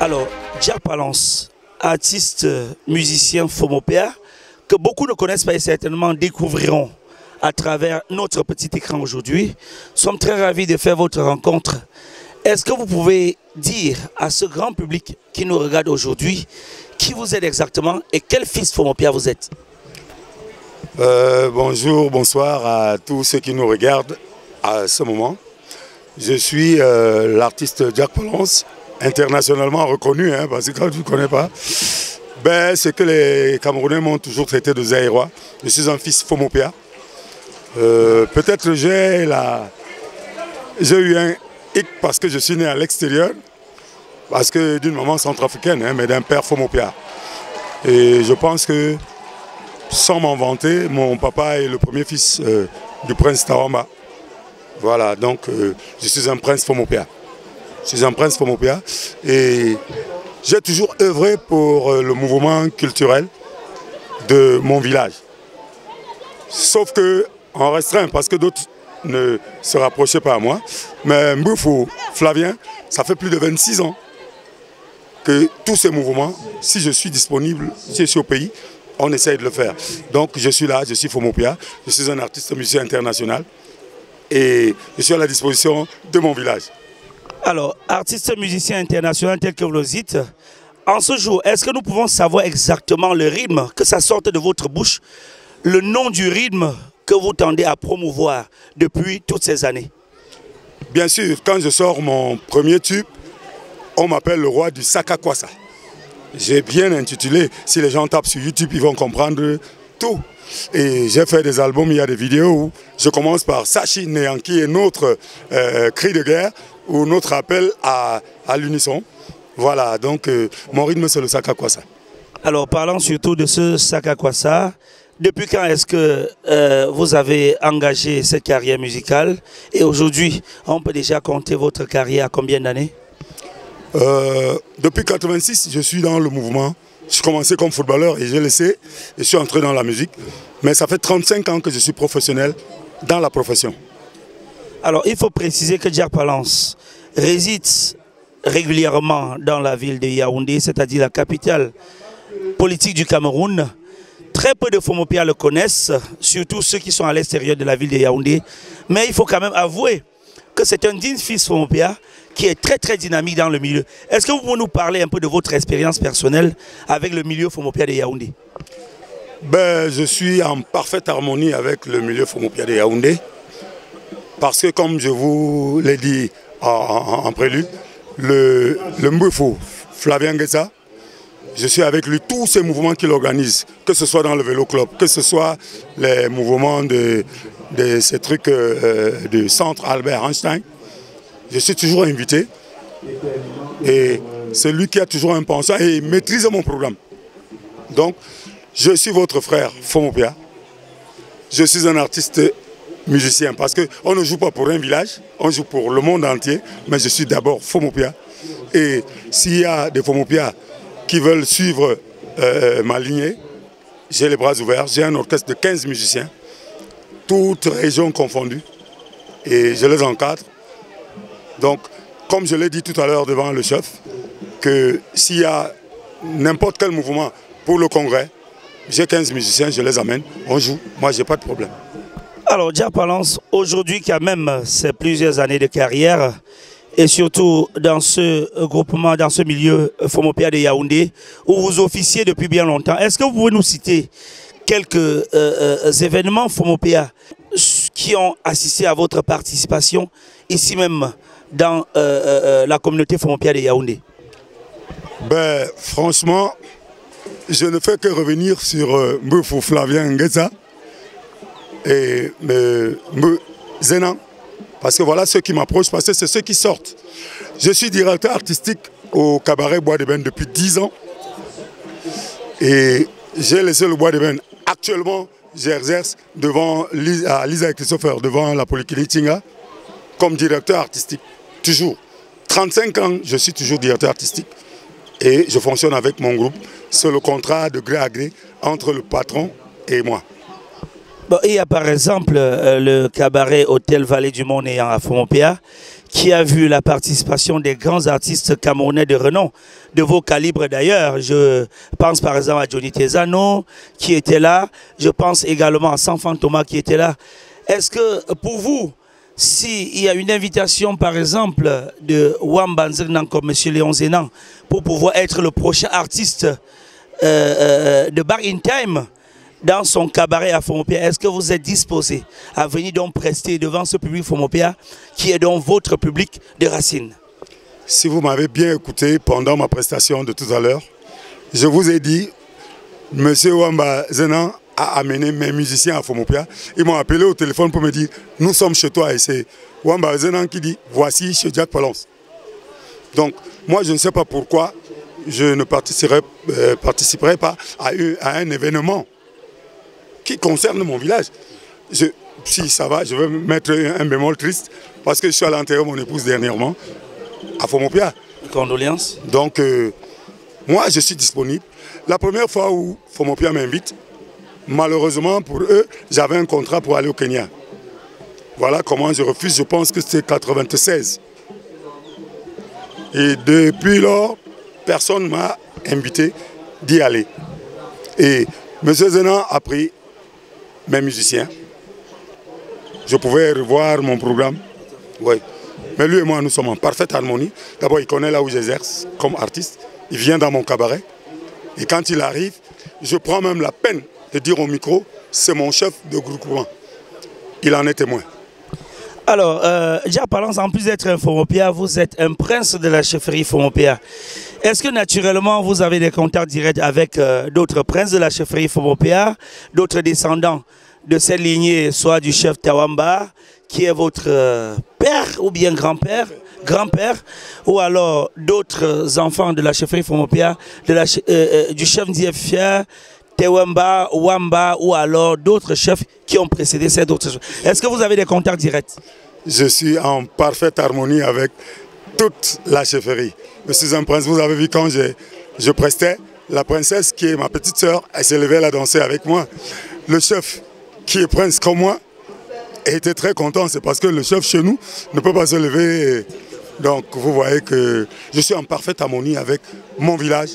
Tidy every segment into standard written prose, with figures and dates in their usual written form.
Alors, Jack Palance, artiste, musicien Fomopéa, que beaucoup ne connaissent pas et certainement découvriront à travers notre petit écran aujourd'hui. Nous sommes très ravis de faire votre rencontre. Est-ce que vous pouvez dire à ce grand public qui nous regarde aujourd'hui qui vous êtes exactement et quel fils Fomopéa vous êtes? Bonjour, bonsoir à tous ceux qui nous regardent à ce moment. Je suis l'artiste Jack Palance, internationalement reconnu, hein, parce que quand tu ne connais pas, c'est que les Camerounais m'ont toujours traité de Zaïrois. Je suis un fils Fomopéa. Peut-être j'ai eu un hic parce que je suis né à l'extérieur, parce que d'une maman centrafricaine, hein, mais d'un père Fomopéa. Et je pense que, sans m'en vanter, mon papa est le premier fils du prince Tawamba. Voilà, donc je suis un prince Fomopéa. Je suis un prince Fomopéa et j'ai toujours œuvré pour le mouvement culturel de mon village. Sauf que en restreint, parce que d'autres ne se rapprochaient pas à moi. Mais Mboufou Flavien, ça fait plus de 26 ans que tous ces mouvements, si je suis disponible, si je suis au pays, on essaye de le faire. Donc je suis là, je suis Fomopéa, je suis un artiste musicien international et je suis à la disposition de mon village. Alors, artiste musicien international tel que vous le dites, en ce jour, est-ce que nous pouvons savoir exactement le rythme, que ça sorte de votre bouche, le nom du rythme que vous tendez à promouvoir depuis toutes ces années? Bien sûr, quand je sors mon premier tube, on m'appelle le roi du Sakakwasa. J'ai bien intitulé, si les gens tapent sur YouTube, ils vont comprendre tout. Et j'ai fait des albums, il y a des vidéos où je commence par Sachi Neyanki et notre cri de guerre, ou notre appel à l'unisson. Voilà, donc mon rythme c'est le Sakakwasa. Alors parlons surtout de ce Sakakwasa. Depuis quand est-ce que vous avez engagé cette carrière musicale? Et aujourd'hui, on peut déjà compter votre carrière à combien d'années? Depuis 86, je suis dans le mouvement. J'ai commencé comme footballeur et j'ai laissé et je suis entré dans la musique. Mais ça fait 35 ans que je suis professionnel dans la profession. Alors il faut préciser que Jack Palance réside régulièrement dans la ville de Yaoundé, c'est-à-dire la capitale politique du Cameroun. Très peu de Fomopéa le connaissent, surtout ceux qui sont à l'extérieur de la ville de Yaoundé. Mais il faut quand même avouer que c'est un digne fils Fomopéa qui est très dynamique dans le milieu. Est-ce que vous pouvez nous parler un peu de votre expérience personnelle avec le milieu Fomopéa de Yaoundé? Je suis en parfaite harmonie avec le milieu Fomopéa de Yaoundé. Parce que comme je vous l'ai dit en prélude, le Mboufou Flavien Ngessa, je suis avec lui, tous ces mouvements qu'il organise, que ce soit dans le vélo club, que ce soit les mouvements de ces trucs du centre Albert Einstein, je suis toujours invité. Et c'est lui qui a toujours un pensant et il maîtrise mon programme. Donc, je suis votre frère Fomopéa. Je suis un artiste musicien parce qu'on ne joue pas pour un village, on joue pour le monde entier, mais je suis d'abord Fomopéa. Et s'il y a des Fomopéa qui veulent suivre ma lignée, j'ai les bras ouverts, j'ai un orchestre de 15 musiciens, toutes régions confondues, et je les encadre. Donc, comme je l'ai dit tout à l'heure devant le chef, que s'il y a n'importe quel mouvement pour le congrès, j'ai 15 musiciens, je les amène, on joue, moi j'ai pas de problème. Alors, Jack Palance, aujourd'hui quand même, c'est plusieurs années de carrière, et surtout dans ce groupement, dans ce milieu Fomopéa de Yaoundé, où vous officiez depuis bien longtemps. Est-ce que vous pouvez nous citer quelques événements Fomopéa qui ont assisté à votre participation ici même dans la communauté Fomopéa de Yaoundé? Franchement, je ne fais que revenir sur Mboufou Flavien Ngessa et Zenan. Parce que voilà ceux qui m'approchent, parce que c'est ceux qui sortent. Je suis directeur artistique au cabaret Bois d'Ébène depuis 10 ans. Et j'ai laissé le Bois d'Ébène Actuellement, j'exerce à Lisa et Christopher, devant la Polyclinique Tinga, comme directeur artistique. Toujours. 35 ans, je suis toujours directeur artistique. Et je fonctionne avec mon groupe. C'est le contrat de gré à gré entre le patron et moi. Bon, il y a par exemple le cabaret Hôtel Vallée du Monde et à Fomopia, qui a vu la participation des grands artistes camerounais de renom, de vos calibres d'ailleurs. Je pense par exemple à Johnny Tezano qui était là. Je pense également à Sanfan Thomas qui était là. Est-ce que pour vous, s'il y a une invitation par exemple de Wamba Nzernan comme M. Léon Zénan pour pouvoir être le prochain artiste de Bar in Time dans son cabaret à Fomopia, est-ce que vous êtes disposé à venir donc prester devant ce public Fomopia qui est donc votre public de racines? Si vous m'avez bien écouté pendant ma prestation de tout à l'heure, je vous ai dit, M. Wamba Zenan a amené mes musiciens à Fomopia. Ils m'ont appelé au téléphone pour me dire, nous sommes chez toi. Et c'est Wamba Zenan qui dit, voici chez Jack Palance. Donc, moi, je ne sais pas pourquoi je ne participerai pas à un événement qui concerne mon village. Si ça va, je vais mettre un bémol triste parce que je suis allé enterrer mon épouse dernièrement à Fomopia. Condoléances. Donc, moi, je suis disponible. La première fois où Fomopia m'invite, malheureusement pour eux, j'avais un contrat pour aller au Kenya. Voilà comment je refuse, je pense que c'était 96. Et depuis lors, personne ne m'a invité d'y aller. Et M. Zenan a pris mes musiciens. Je pouvais revoir mon programme. Oui. Mais lui et moi, nous sommes en parfaite harmonie. D'abord, il connaît là où j'exerce comme artiste. Il vient dans mon cabaret. Et quand il arrive, je prends même la peine de dire au micro, c'est mon chef de groupement. Il en est témoin. Alors, Jack Palance, en plus d'être un Fomopia, vous êtes un prince de la chefferie Fomopia. Est-ce que naturellement, vous avez des contacts directs avec d'autres princes de la chefferie Fomopia, d'autres descendants de cette lignée, soit du chef Tawamba, qui est votre père ou bien grand-père, ou alors d'autres enfants de la chefferie Fomopia, du chef Ndiefia, Tewamba, Wamba, ou alors d'autres chefs qui ont précédé ces autres chefs. Est-ce que vous avez des contacts directs? Je suis en parfaite harmonie avec toute la chefferie. Je suis un prince, vous avez vu quand je prestais, la princesse qui est ma petite sœur, elle s'est levée, elle a dansé avec moi. Le chef qui est prince comme moi était très content, c'est parce que le chef chez nous ne peut pas se lever. Donc vous voyez que je suis en parfaite harmonie avec mon village,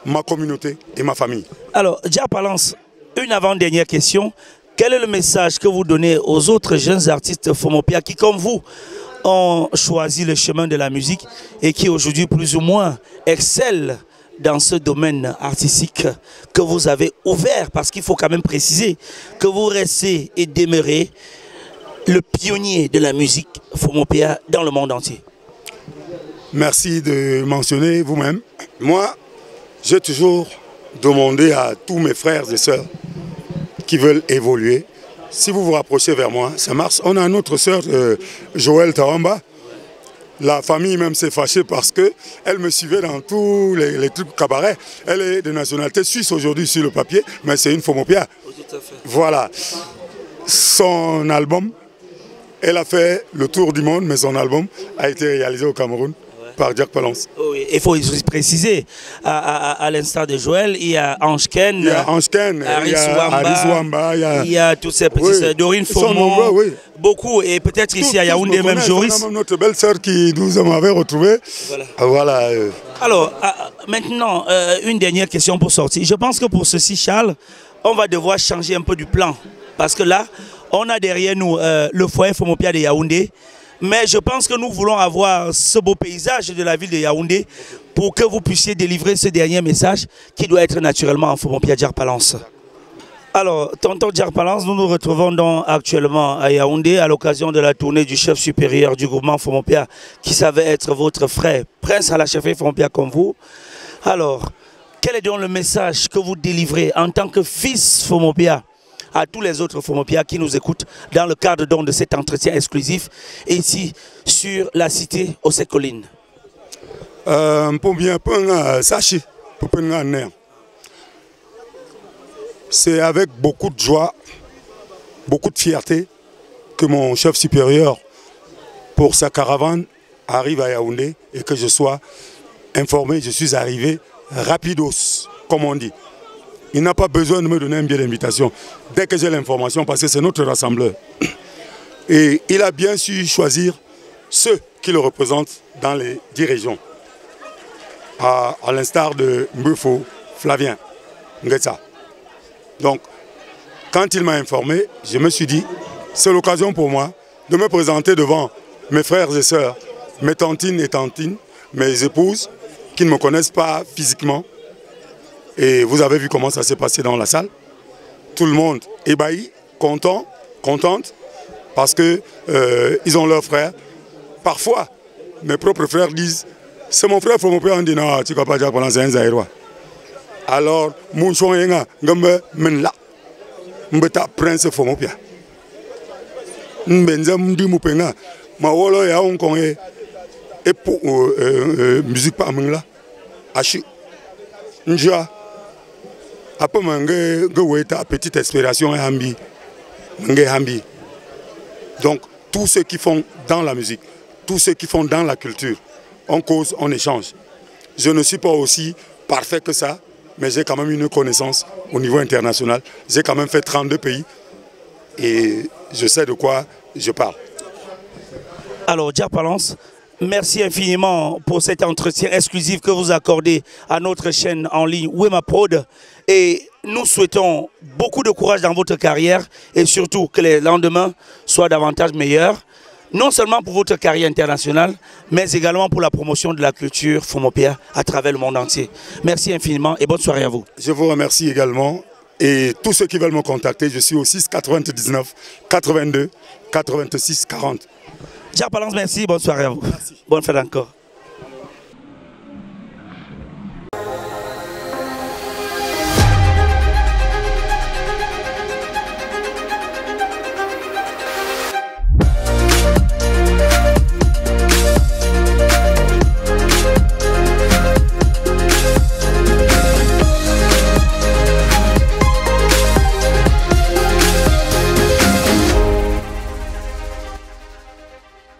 ma communauté et ma famille. Alors, Jack Palance, une avant-dernière question. Quel est le message que vous donnez aux autres jeunes artistes Fomopia qui, comme vous, ont choisi le chemin de la musique et qui aujourd'hui plus ou moins excellent dans ce domaine artistique que vous avez ouvert? Parce qu'il faut quand même préciser que vous restez et demeurez le pionnier de la musique Fomopia dans le monde entier. Merci de mentionner vous-même. Moi, j'ai toujours demandé à tous mes frères et sœurs qui veulent évoluer, si vous vous rapprochez vers moi, ça marche. On a une autre sœur, Joël Tawamba. La famille même s'est fâchée parce qu'elle me suivait dans tous les trucs cabaret. Elle est de nationalité suisse aujourd'hui sur le papier, mais c'est une Fomopia. Voilà. Son album, elle a fait le tour du monde, mais son album a été réalisé au Cameroun par Jack Palance. Oui, il faut préciser, à l'instar de Joël, il y a Ange Ken, il y a Ange Ken, Aris Wamba, il y a tous ces petits, Dorine Fomont, oui. Beaucoup, et peut-être ici à Yaoundé même Joris. On a notre belle sœur qui nous avait retrouvés. Voilà. Alors, maintenant, une dernière question pour sortir. Je pense que pour ceci, Charles, on va devoir changer un peu du plan. Parce que là, on a derrière nous le foyer Fomopia de Yaoundé. Mais je pense que nous voulons avoir ce beau paysage de la ville de Yaoundé pour que vous puissiez délivrer ce dernier message qui doit être naturellement en Fomopia Jack Palance. Alors, tonton Jack Palance, nous nous retrouvons donc actuellement à Yaoundé à l'occasion de la tournée du chef supérieur du groupement Fomopia qui savait être votre frère, prince à la chefferie Fomopia comme vous. Alors, quel est donc le message que vous délivrez en tant que fils Fomopia à tous les autres Fomopia qui nous écoutent dans le cadre donc de cet entretien exclusif ici sur la cité aux Collines? c'est avec beaucoup de joie, beaucoup de fierté que mon chef supérieur pour sa caravane arrive à Yaoundé et que je sois informé, je suis arrivé rapidos, comme on dit. Il n'a pas besoin de me donner un billet d'invitation dès que j'ai l'information parce que c'est notre rassembleur. Et il a bien su choisir ceux qui le représentent dans les 10 régions. À l'instar de Mbufo Flavien Ngetsa. Donc, quand il m'a informé, je me suis dit, c'est l'occasion pour moi de me présenter devant mes frères et sœurs, mes tantines et tantines, mes épouses, qui ne me connaissent pas physiquement. Et vous avez vu comment ça s'est passé dans la salle. Tout le monde ébahi, content, contente, parce qu'ils ont leurs frères. Parfois, mes propres frères disent, c'est mon frère, mon père, on dit non, tu ne vas pas dire pendant 5 ans. Alors, mon choix, Mbeta prince Fomopia. Mbenza mdi mupenga. Ma wolo ya onkonge. Et pour musique pas mangla. Achi. Nja. Après mange geweta petite inspiration hambi. Mange hambi. Donc tous ceux qui font dans la musique, tous ceux qui font dans la culture, on cause, on échange. Je ne suis pas aussi parfait que ça. Mais j'ai quand même une connaissance au niveau international. J'ai quand même fait 32 pays et je sais de quoi je parle. Alors, Jack Palance, merci infiniment pour cet entretien exclusif que vous accordez à notre chaîne en ligne Wema Prod. Et nous souhaitons beaucoup de courage dans votre carrière et surtout que les lendemains soient davantage meilleurs. Non seulement pour votre carrière internationale, mais également pour la promotion de la culture Fomopia à travers le monde entier. Merci infiniment et bonne soirée à vous. Je vous remercie également. Et tous ceux qui veulent me contacter, je suis au 6 99 82 86 40. Jack Palance, merci, bonne soirée à vous. Merci. Bonne fête encore.